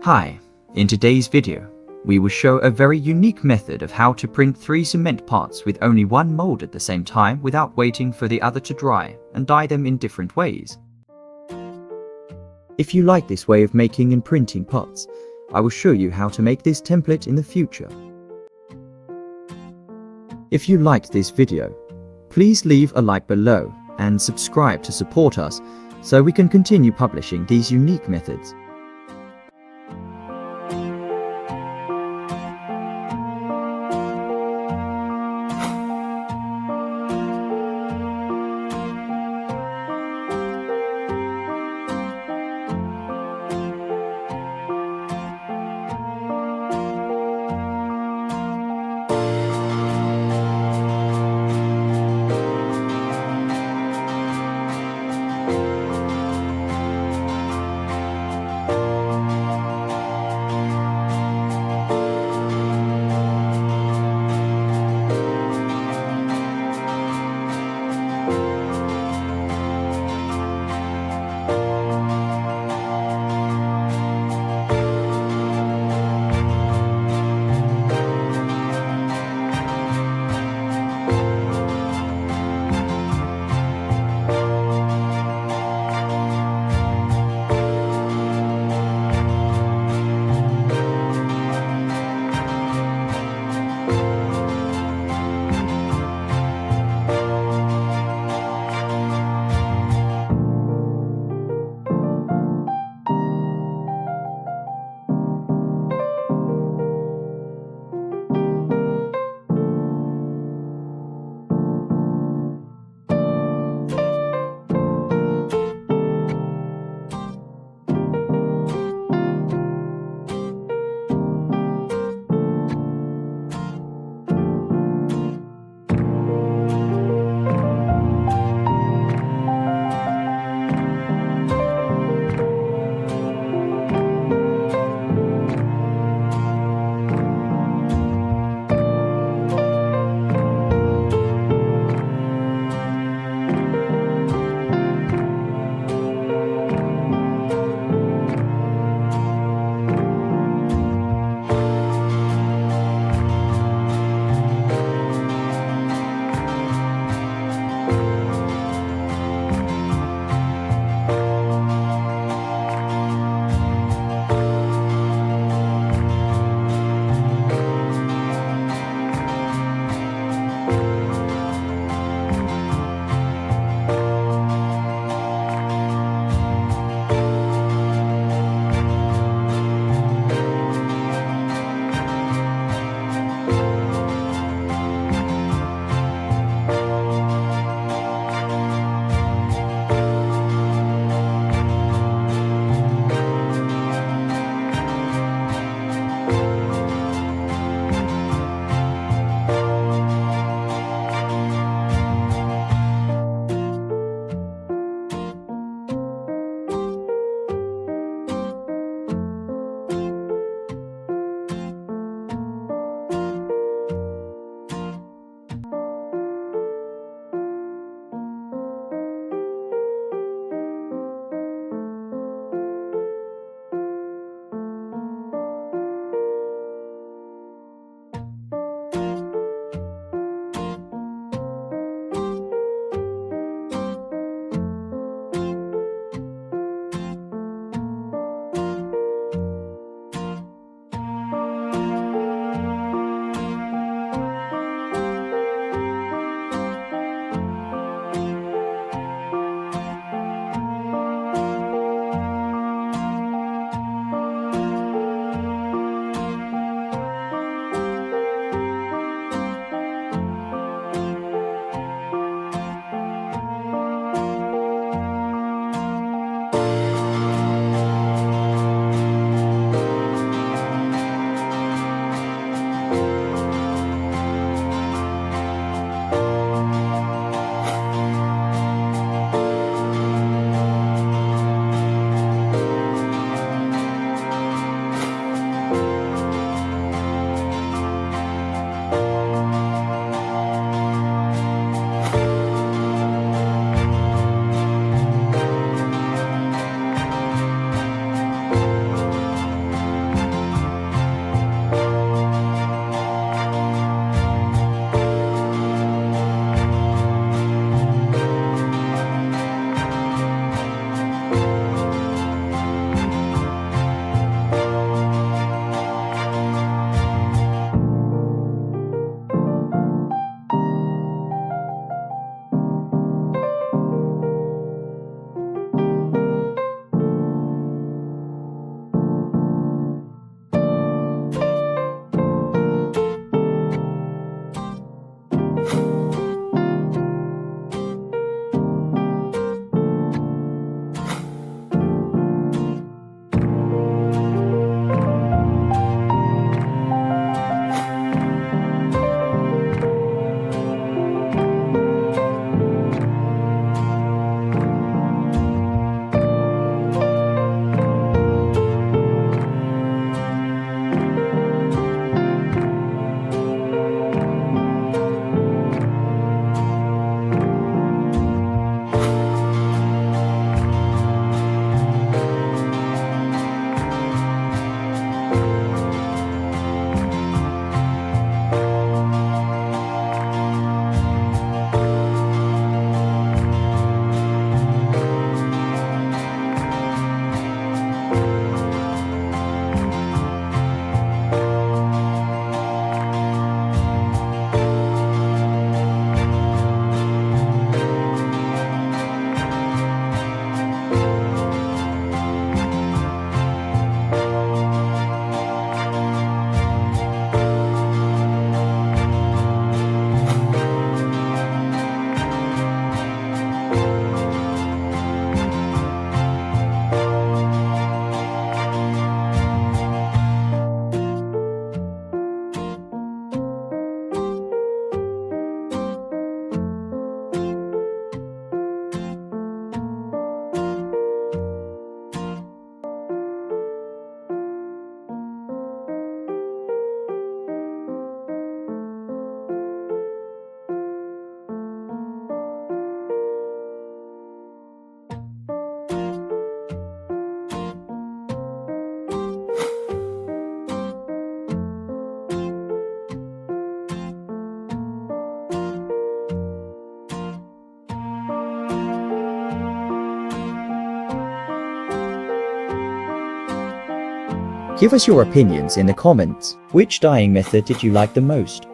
Hi, in today's video, we will show a very unique method of how to print 3 cement parts with only one mold at the same time without waiting for the other to dry and dye them in different ways. If you like this way of making and printing parts, I will show you how to make this template in the future. If you liked this video, please leave a like below and subscribe to support us so we can continue publishing these unique methods. Give us your opinions in the comments. Which dyeing method did you like the most?